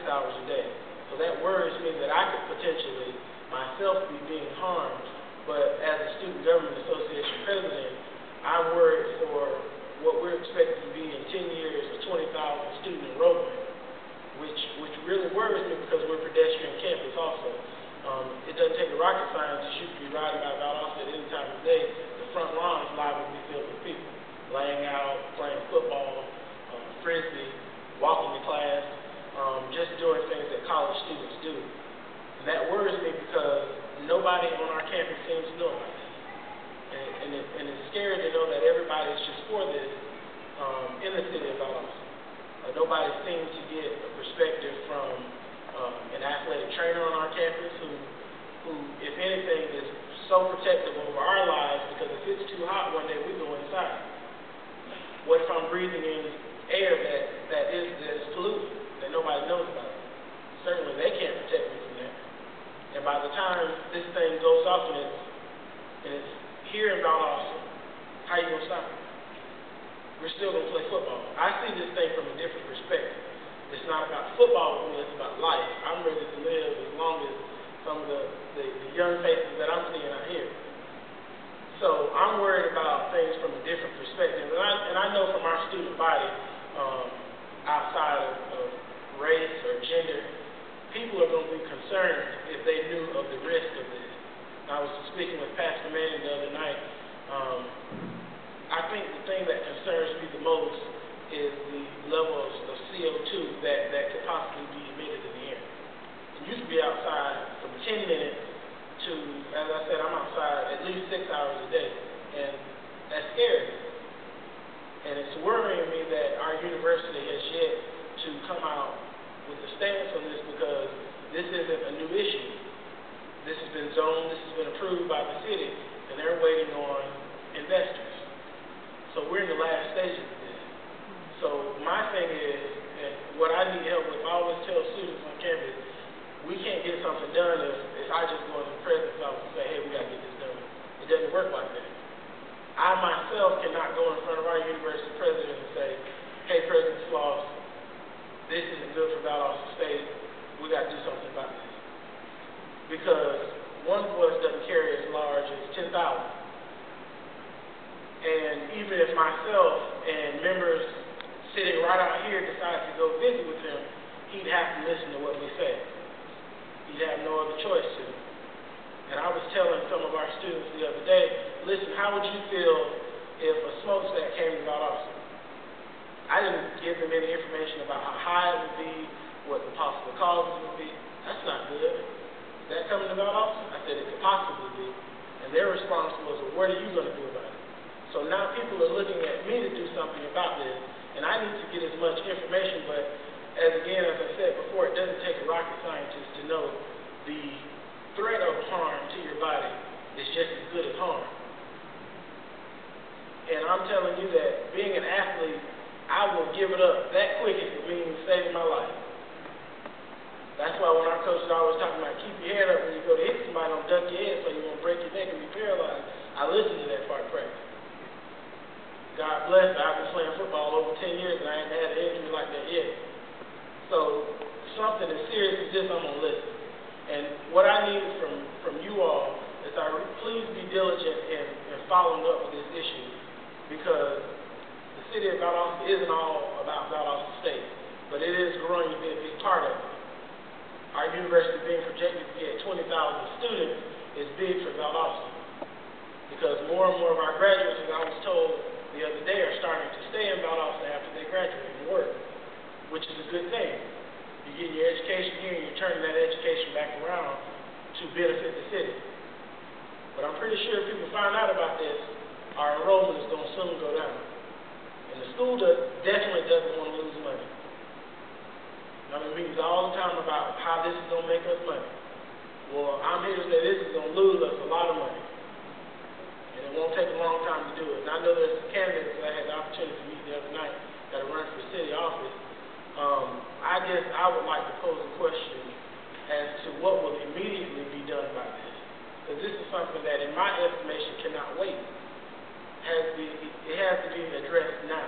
6 hours a day. So that worries me that I could potentially myself be being harmed. But as a Student Government Association president, I'm worried for what we're expected to be in 10 years of 20,000 student enrollment, which really worries me because we're a pedestrian campus also. It doesn't take a rocket scientist. You could be riding by Valdosta at any time of day. The front lawn is liable to be filled with people, laying out, playing football, frisbee, walking to class, just doing things that college students do. And that worries me because nobody on our campus seems to know about this. And it's scary to know that everybody's just for this in the city of Valdosta. Nobody seems to get a perspective from an athletic trainer on our campus who, if anything, is so protective over our lives because if it's too hot one day, we go inside. What if I'm breathing in air that is polluted, that nobody knows about? Certainly they can't protect me from that. And by the time this thing goes off and it's here in Valdosta, how are you going to stop it? We're still going to play football. I see this thing from a different perspective. It's not about football with me, it's about life. I'm ready to live as long as some of the young faces that I'm seeing out here. So I'm worried about things from a different perspective. And I know from our student body, outside of race or gender, people are going to be concerned if they knew of the risk of this. I was speaking with Pastor Manning the other night. I think the thing that concerns me the most is the levels of CO2 that could possibly be emitted in the air. And you could be outside from 10 minutes to, as I said, I'm outside at least 6 hours a day, and that's scary. And it's worrying me that our university has yet to come out with a stance on this because this isn't a new issue. This has been zoned, this has been approved by the city, and they're waiting on investors. So we're in the last stages of this. So my thing is, and what I need help with, I always tell students on campus, we can't get something done if I just go into the president's office and say, hey, we got to get this done. It doesn't work like that. I myself cannot go in front of our university president and say, hey, President Sloss, this isn't good for Valdosta State. We got to do something about this. Because one voice doesn't carry as large as 10,000. And even if myself and members sitting right out here decide to go visit with him, he'd have to listen to what we say. He'd have no other choice to. And I was telling some of our students the other day, listen, how would you feel if a smokestack came to Valdosta? I didn't give them any information about how high it would be, what the possible causes would be. That's not good. Is that coming to Valdosta? I said it could possibly be. And their response was, well, what are you going to do about it? So now people are looking at me to do something about this, and I need to get as much information, but as I said before, it doesn't take a rocket scientist to know the threat of harm to your body is just as good as harm. And I'm telling you that being an athlete, I will give it up that quick if it means saving my life. That's why when our coach is always talking about keep your head up when you go to hit somebody, don't duck your head so you won't break your neck and be paralyzed, I listen to that part of practice. God bless me, I've been playing football over 10 years and I ain't had an injury like that yet. So something as serious as this, I'm going to listen. And what I need from you all is please be diligent in following up with this issue because the city of Valdosta isn't all about Valdosta State, but it is growing to be a big part of it. Our university being projected to be at 20,000 students is big for Valdosta because more and more of our graduates, as I was told the other day, are starting to stay in Valdosta after they graduate and work, which is a good thing. You're getting your education here and you're turning that education back around to benefit the city. But I'm pretty sure if people find out about this, our enrollment is going to soon go down. And the school definitely doesn't want to lose money. I mean, meetings all the time about how this is going to make us money. Well, I'm here to say this is going to lose us a lot of money. And it won't take a long time to do it. And I know there's some candidates that I had the opportunity to meet the other night that are running for city office. I guess I would like to pose a question as to what will immediately be done by this. Because this is something that, in my estimation, cannot wait. It has to be addressed now.